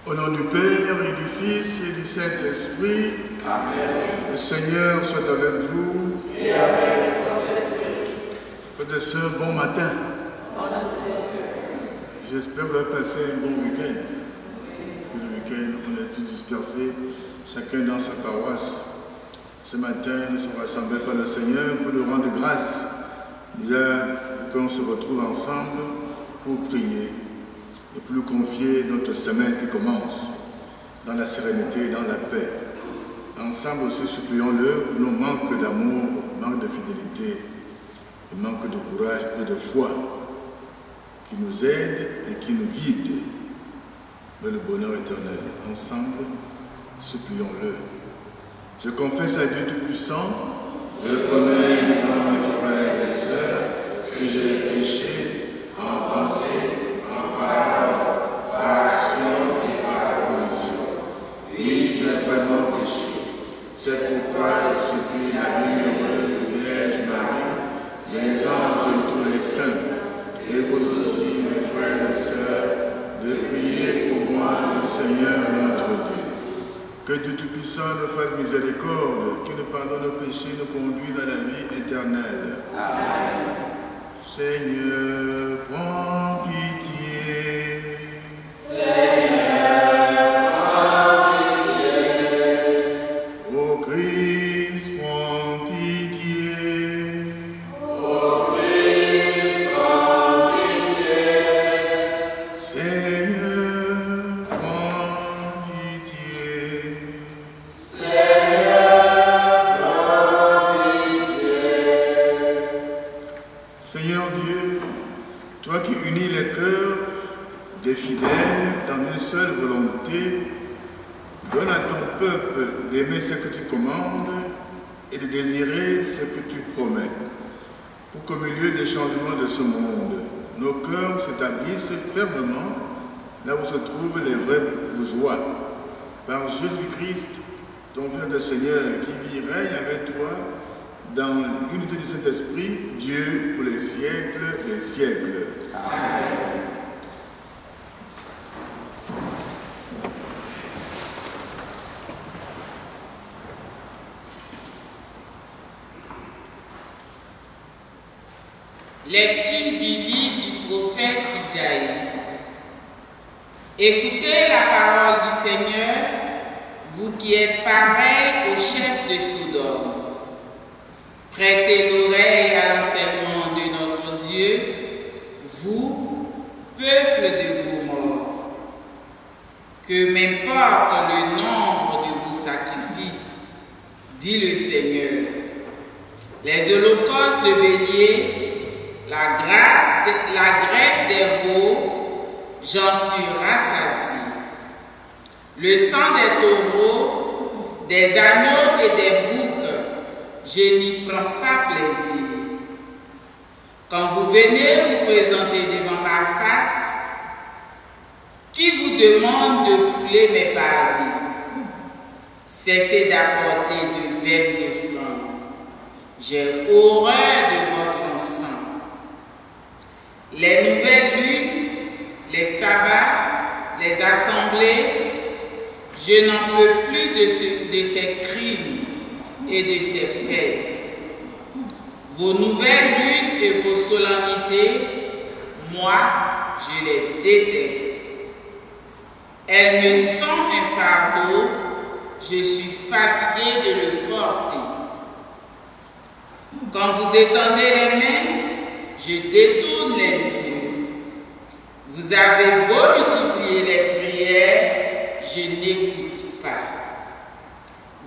Au nom du Père et du Fils et du Saint-Esprit, Amen. Le Seigneur soit avec vous. Et avec ton esprit. Frères et sœurs, bon matin. Bon matin. J'espère que vous avez passé un bon week-end. Parce que le week-end, on est tous dispersés, chacun dans sa paroisse. Ce matin, nous sommes rassemblés par le Seigneur pour nous rendre grâce. Déjà qu'on se retrouve ensemble pour prier et pour nous confier notre semaine qui commence dans la sérénité et dans la paix. Ensemble aussi, supplions-le pour nos manques d'amour, manque de fidélité, et manque de courage et de foi, qui nous aide et qui nous guide vers le bonheur éternel. Ensemble, supplions-le. Je confesse à Dieu Tout-Puissant, je reconnais devant mes frères et sœurs que j'ai péché en pensée, en parole, par action et par commission. Oui, j'ai vraiment péché. C'est pourquoi je supplie la bienheureuse Vierge Marie, les anges et tous les saints, et vous aussi, mes frères et sœurs, de prier pour moi, le Seigneur notre Dieu. Que Dieu Tout-Puissant nous fasse miséricorde, qu'il nous pardonne nos péchés, nous conduise à la vie éternelle. Amen. Seigneur, prends pitié. Seigneur, prends pitié. Ô Christ, prends pitié. Ô Christ, prends pitié. Seigneur, prends pitié. Seigneur Dieu, toi qui unis les cœurs des fidèles dans une seule volonté, donne à ton peuple d'aimer ce que tu commandes et de désirer ce que tu promets, pour qu'au milieu des changements de ce monde, nos cœurs s'établissent fermement là où se trouvent les vrais bourgeois. Par Jésus-Christ, ton Fils de Seigneur, qui vit règne avec toi dans l'unité du Saint-Esprit, Dieu pour les siècles des siècles. Amen. Lecture du livre du prophète Isaïe. Écoutez la parole du Seigneur, vous qui êtes pareils au chef de Sodome. Prêtez l'oreille à l'enseignement de notre Dieu, vous, peuple de Gomorrhe. Que m'importe le nombre de vos sacrifices, dit le Seigneur. Les holocaustes de bélier, la graisse des veaux, j'en suis rassasié. Le sang des taureaux, des agneaux et des boucs, je n'y prends pas plaisir. Quand vous venez vous présenter devant ma face, qui vous demande de fouler mes parvis? Cessez d'apporter de vaines offrandes. J'ai horreur de votre encens. Les nouvelles lunes, les sabbats, les assemblées, je n'en peux plus de ces crimes et de ces fêtes. Vos nouvelles lunes et vos solennités, moi, je les déteste. Elles me sont un fardeau, je suis fatigué de le porter. Quand vous étendez les mains, je détourne les yeux. Vous avez beau multiplier les prières, je n'écoute pas.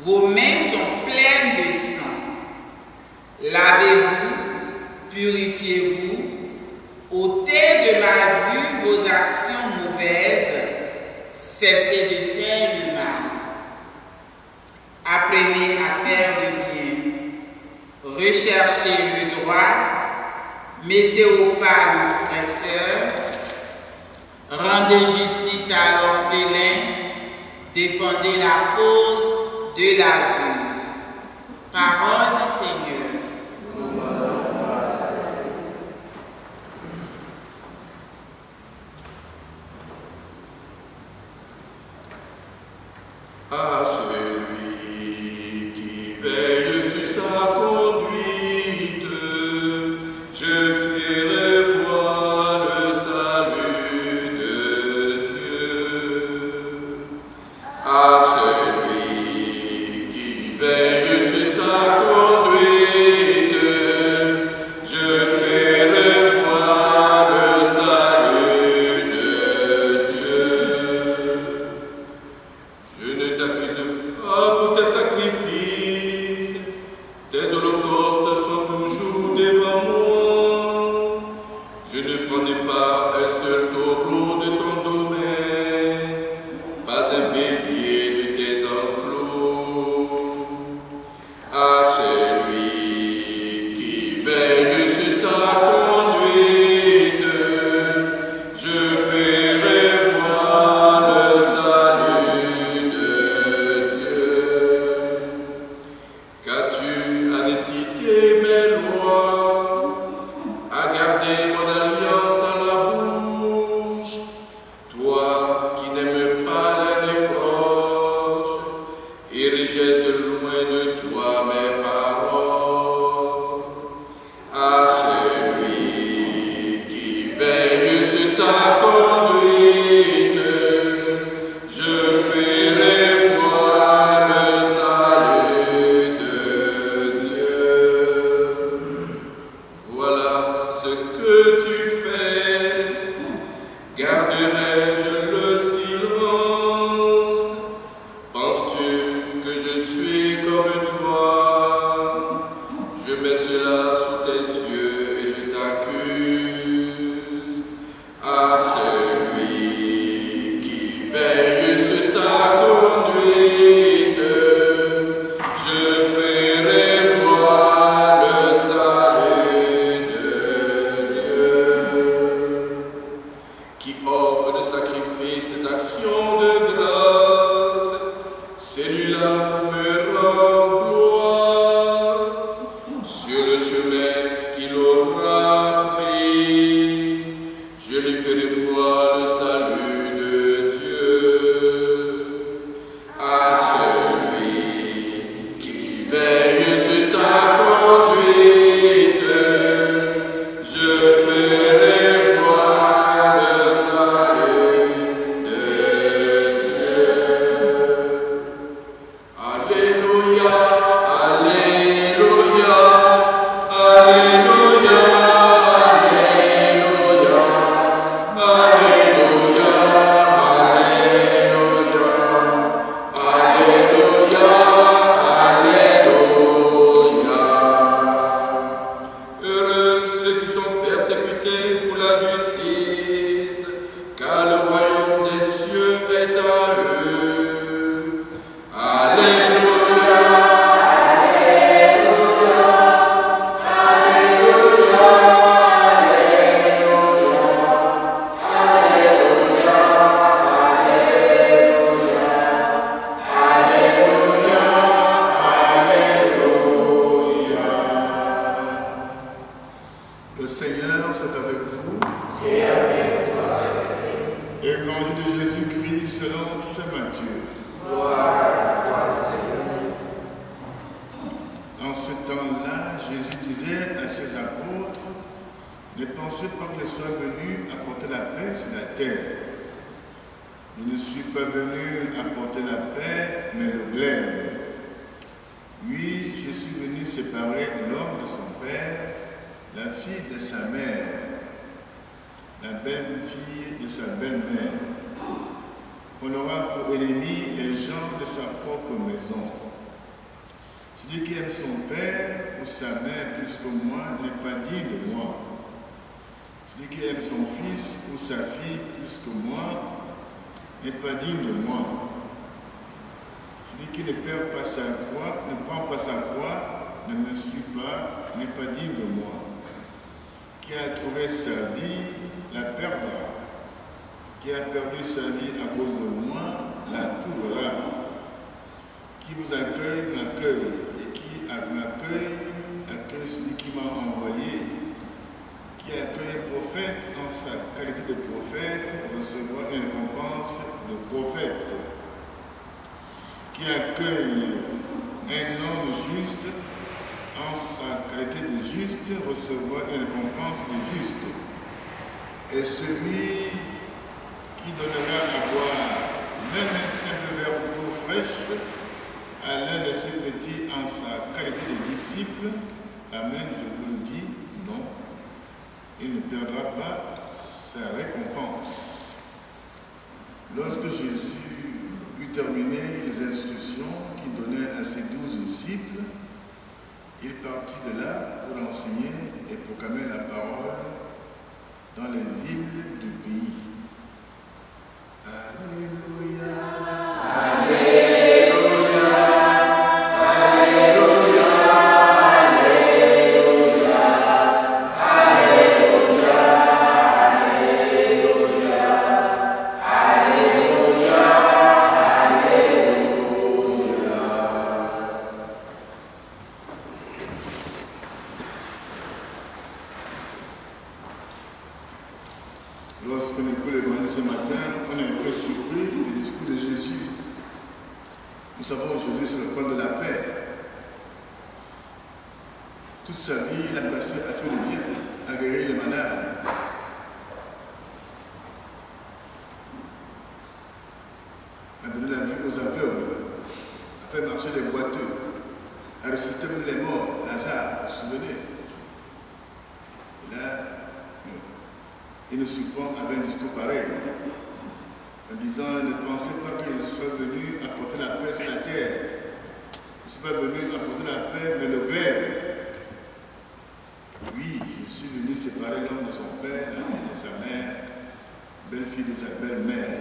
Vos mains sont pleines de sang. Lavez-vous, purifiez-vous, ôtez de ma vue vos actions mauvaises, cessez de faire le mal. Apprenez à faire le bien, recherchez le droit, mettez au pas l'oppresseur, rendez justice à l'orphelin, défendez la cause de la veuve. Parole du Seigneur. action de grâce, celui-là me rend gloire sur le chemin qu'il aura pris. Je lui ferai voir le salut de Dieu. À celui qui veille sur sa conduite, je ferai voir le salut de Dieu. Alléluia, Alléluia, Alléluia, Alléluia, Alléluia, Alléluia, Alléluia, Alléluia. Heureux ceux qui sont persécutés pour la justice, car le royaume des cieux est à eux. Alléluia, Le Seigneur soit avec vous. Évangile de Jésus-Christ selon saint Matthieu. En ce temps-là, Jésus disait à ses apôtres, ne pensez pas que je sois venu apporter la paix sur la terre. Je ne suis pas venu apporter la paix, mais le glaive. Oui, je suis venu séparer l'homme de son père, la fille de sa mère, la belle-fille de sa belle-mère. On aura pour ennemi les gens de sa propre maison. Celui qui aime son père ou sa mère plus que moi n'est pas digne de moi. Celui qui aime son fils ou sa fille plus que moi n'est pas digne de moi. Celui qui ne perd pas sa croix, ne prend pas sa croix, ne me suit pas, n'est pas digne de moi. Qui a trouvé sa vie, la perdra. Qui a perdu sa vie à cause de moi, la trouvera. Qui vous accueille, m'accueille. Et qui m'accueille, accueille celui qui m'a envoyé. Qui accueille un prophète en sa qualité de prophète, recevra une récompense de prophète. Qui accueille un homme juste en sa qualité de juste, recevra une récompense de juste. Et celui qui donnera à boire même un simple verre d'eau fraîche à l'un de ses petits en sa qualité de disciple, amen, je vous le dis, non, il ne perdra pas sa récompense. Lorsque Jésus eut terminé les instructions qu'il donnait à ses 12 disciples, il partit de là pour enseigner et proclamer la parole dans les villes du pays. Alléluia, Alléluia, Alléluia, Alléluia, Alléluia, Alléluia, Alléluia, Alléluia. Lorsqu'on écoute l'évangile ce matin, on est un peu surpris du discours de Jésus. Nous savons que Jésus, c'est le point de la paix. Toute sa vie, il a passé à faire le bien, à guérir les malades. À donner la vie aux aveugles, à faire marcher les boiteux, à ressusciter même les morts, Lazare, vous vous souvenez? Et là, il nous surprend avec un discours pareil, en disant, ne pensez pas que je sois venu apporter la paix sur la terre. Je ne suis pas venu apporter la paix, mais le glaive. Oui, je suis venu séparer l'homme de son père, la fille de sa mère, belle-fille de sa belle-mère.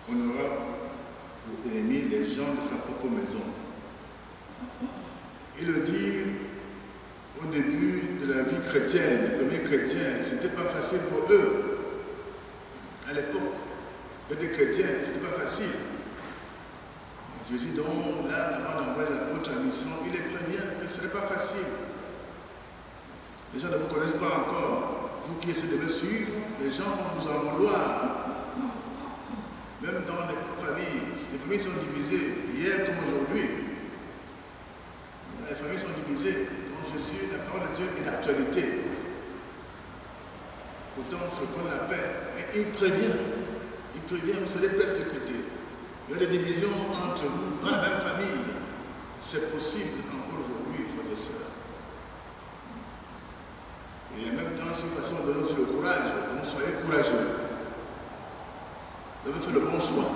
On aura pour ennemi les gens de sa propre maison. Il le dit au début de la vie chrétienne, les premiers chrétiens, ce n'était pas facile pour eux. À l'époque, D'être chrétien, ce n'était pas facile. Jésus, donc, là, avant d'envoyer l'apôtre en mission, il les prévient que ce n'est pas facile. Les gens ne vous connaissent pas encore. Vous qui essayez de me suivre, les gens vont vous en vouloir. Même dans les familles sont divisées, hier comme aujourd'hui. Les familles sont divisées. Donc Jésus, la parole de Dieu est d'actualité. Pourtant, c'est le point de la paix. Et il prévient, vous serez persécutés. Il y a des divisions entre vous, dans la même famille. C'est possible encore aujourd'hui, frères et sœurs. Et en même temps, c'est une façon de donner aussi le courage. Donc soyez courageux. Vous avez fait le bon choix.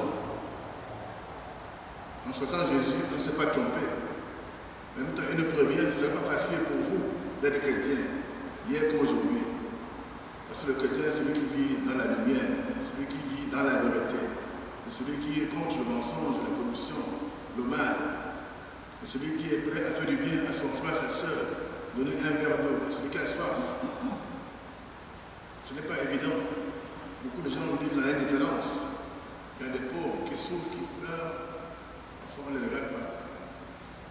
En choisissant Jésus, on ne s'est pas trompé. En même temps, il nous prévient, ce n'est pas facile pour vous d'être chrétien, hier comme aujourd'hui. Parce que le chrétien, c'est celui qui vit dans la lumière, celui qui vit dans la vérité, celui qui est contre le mensonge, la corruption, le mal, celui qui est prêt à faire du bien à son frère, à sa soeur, donner un verre d'eau, celui qui a soif. Ce n'est pas évident. Beaucoup de gens vivent dans l'indifférence. Il y a des pauvres qui souffrent, qui pleurent. Enfin, on ne les regarde pas.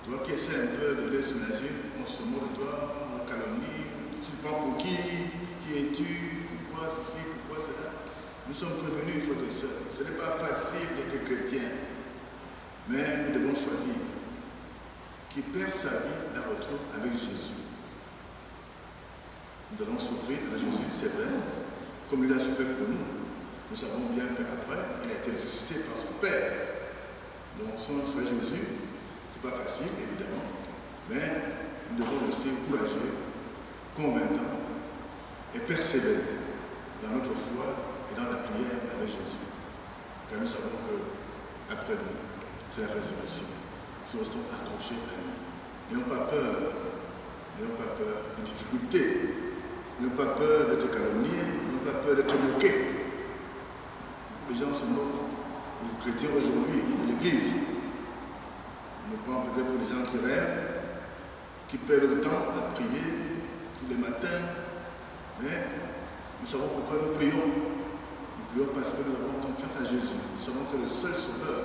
Toi qui essaies un peu de les soulager, on se moque de toi, on calomnie. Tu te prends pour qui es-tu? Pourquoi ceci? Pourquoi cela? Nous sommes prévenus, frères et sœurs. Ce n'est pas facile d'être chrétien. Mais nous devons choisir. Qui perd sa vie la retrouve avec Jésus. Nous allons souffrir avec Jésus, c'est vrai. Comme il a souffert pour nous. Nous savons bien qu'après, il a été ressuscité par son Père. Donc, si on choisit Jésus, ce n'est pas facile, évidemment, mais nous devons rester courageux, convaincants et persévérer dans notre foi et dans la prière avec Jésus. Car nous savons qu'après lui, c'est la résurrection. Si nous restons accrochés à lui, n'ayons pas peur de difficultés, n'ayons pas peur d'être calomniés, n'ayons pas peur d'être moqués. Les gens se moquent des chrétiens aujourd'hui, de l'Église. On nous prend peut-être pour des gens qui rêvent, qui perdent le temps à prier tous les matins. Mais nous savons pourquoi nous prions. Nous prions parce que nous avons confiance à Jésus. Nous savons que c'est le seul sauveur.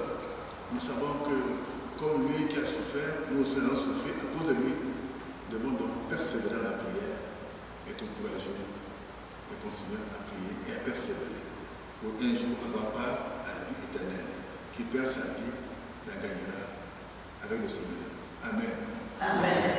Nous savons que, comme lui qui a souffert, nous aussi allons souffrir à cause de lui. Nous devons donc persévérer dans la prière, être courageux et continuer à prier et à persévérer pour un jour avoir part à la vie éternelle. Qui perd sa vie la gagnera avec le Seigneur. Amen. Amen.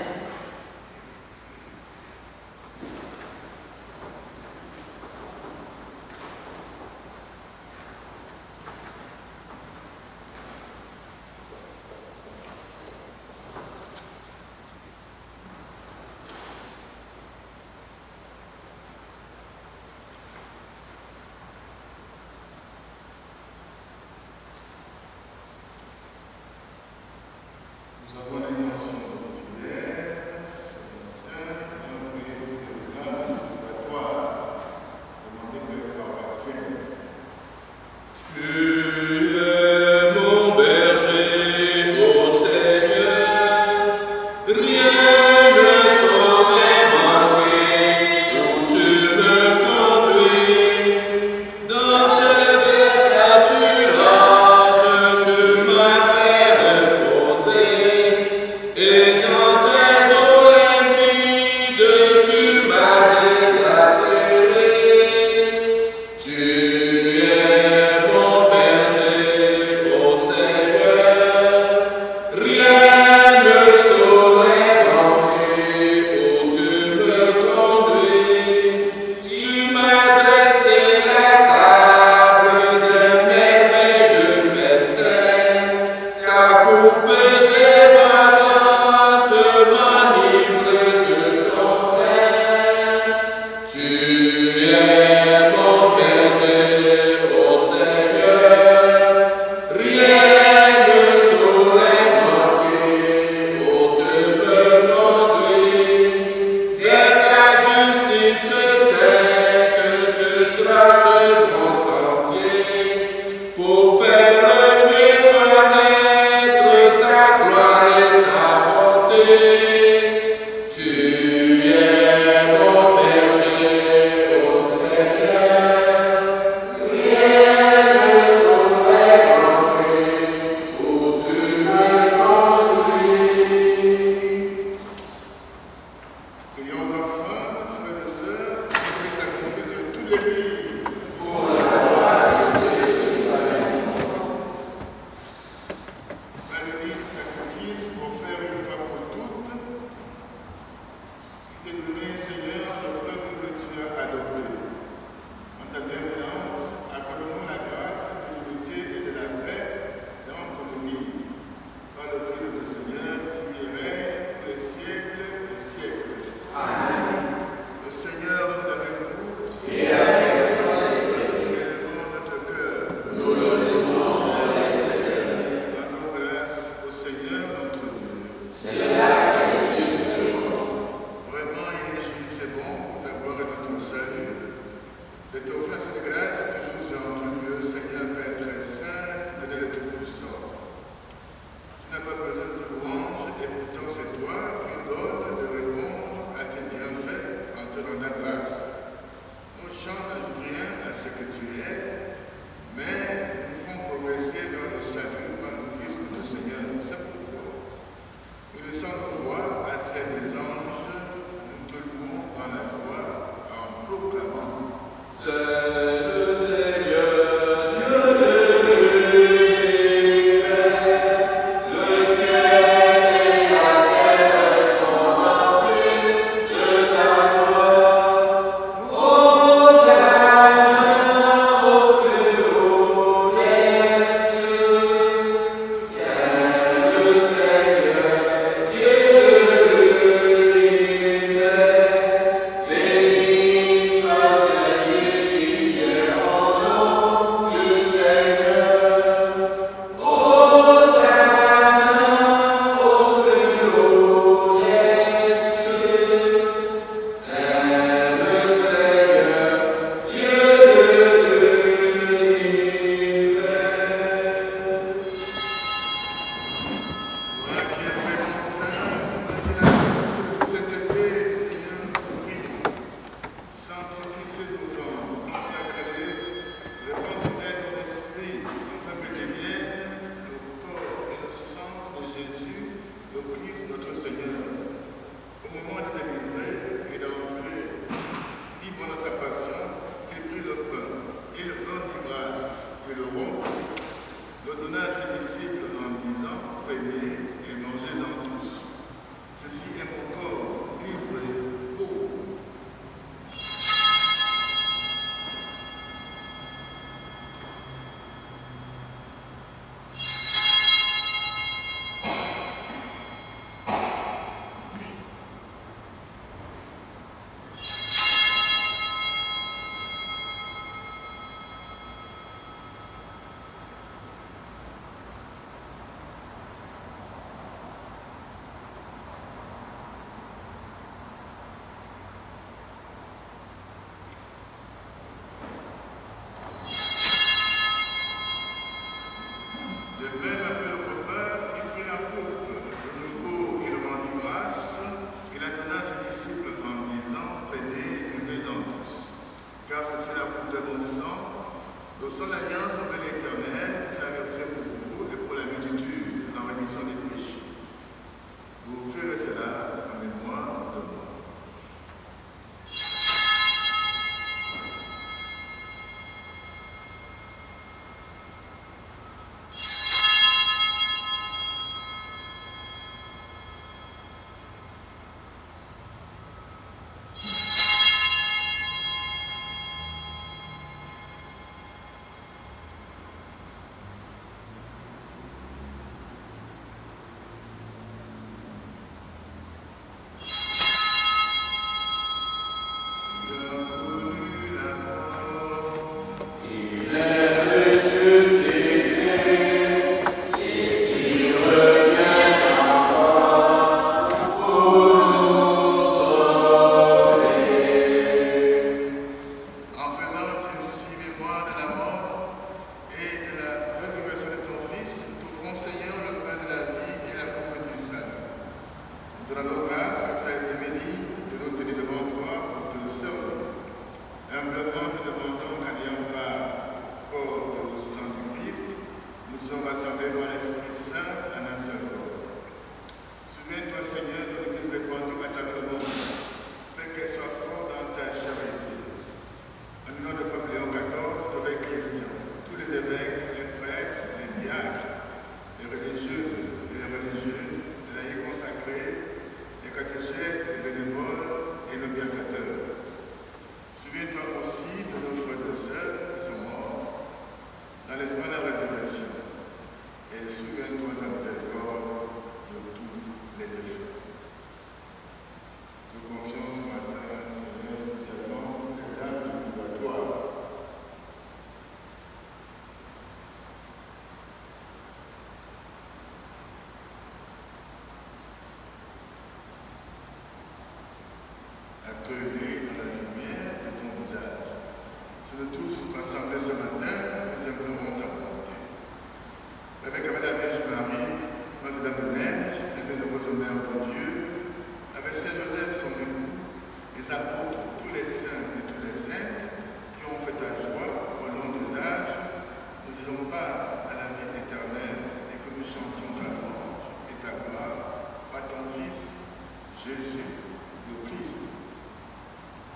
Nous avons l'intention de prière. l'ordonna à ses disciples en disant, prenez et mangez-en tous. Ceci est mon corps livré pour vous. Accueillis dans la lumière de ton visage. Si nous tous rassemblés ce matin, nous implorons ta bonté. Avec la Vierge Marie, Notre-Dame de Neige, la bienheureuse Mère de Dieu, avec Saint Joseph son époux, les apôtres, tous les saints et toutes les saintes qui ont fait ta joie au long des âges, nous irons pas à la vie éternelle et que nous chantions ta louange et ta gloire par ton Fils, Jésus, le Christ.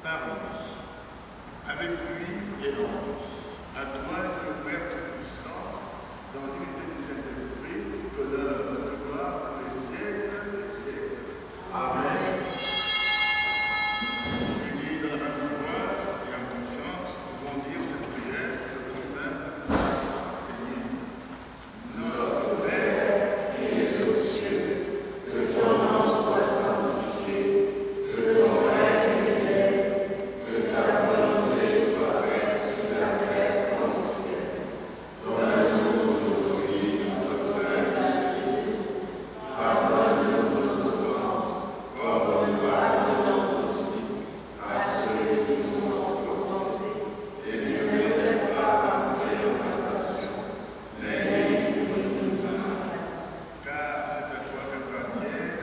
Parle-nous, avec lui et l'ange, à toi le Père Tout-Puissant, dans l'unité du Saint-Esprit, honneur et gloire pour les siècles des siècles. Amen. Unis dans la même foi et en confiance, nous pouvons dire cette prière de convain Seigneur. Notre Père qui es aux cieux, que ton nom soit sanctifié, que ton règne vienne, que ta volonté soit faite sur la terre comme au ciel. Donne-nous aujourd'hui notre pain de ce jour. Pardonne-nous nos offenses, comme nous pardonnons aussi à ceux qui nous ont offensés. Et ne nous laisse pas entrer en tentation, mais délivre-nous du mal. Car c'est à toi qu'appartiennent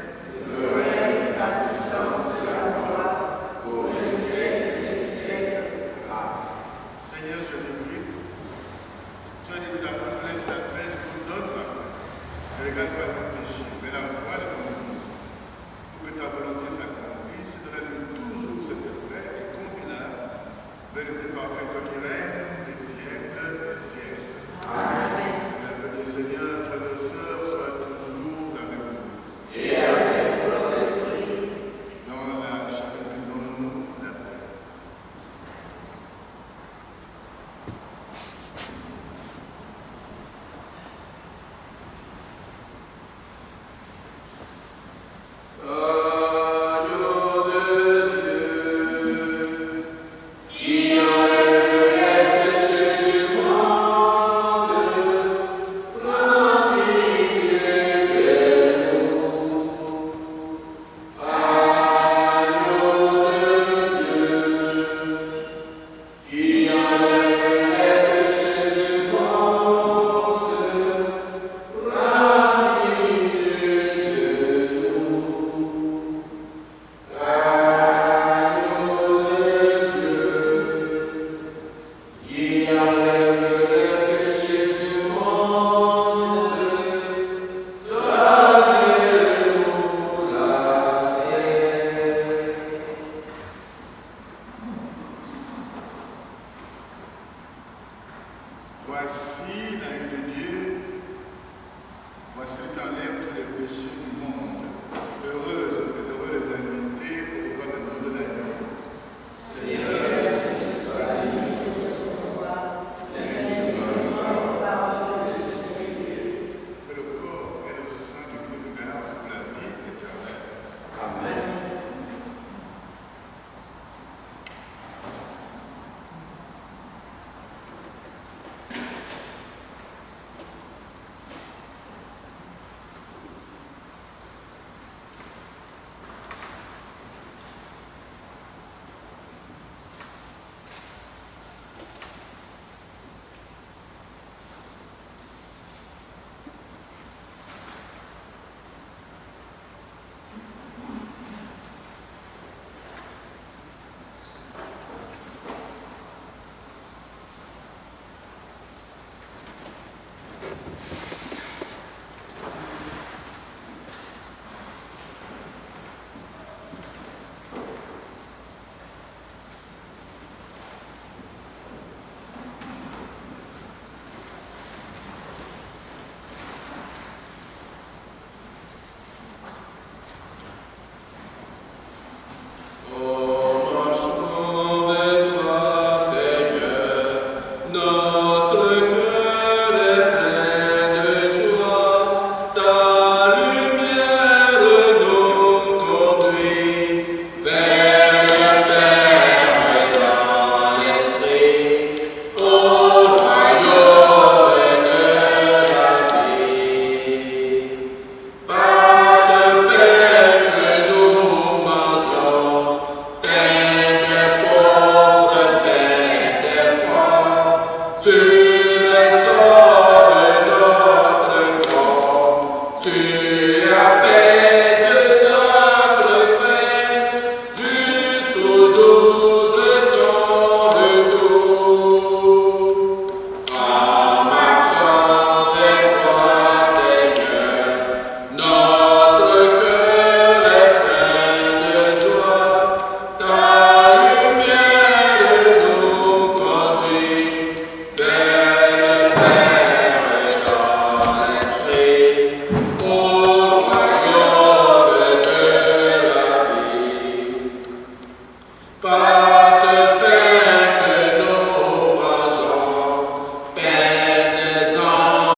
le règne, la puissance et la gloire pour les siècles des siècles. Amen. Seigneur Jésus-Christ, tu as dit à l'apôtre, laisse la paix, je vous donne ma paix. Ne regarde pas nos péchés, mais la foi de ton Église. Pour que ta volonté s'accomplisse, donne-nous toujours cette paix et conduis-la vers le parfait, toi qui règnes des siècles des siècles. Amen. La paix du Ainsi, la haine de Dieu, voici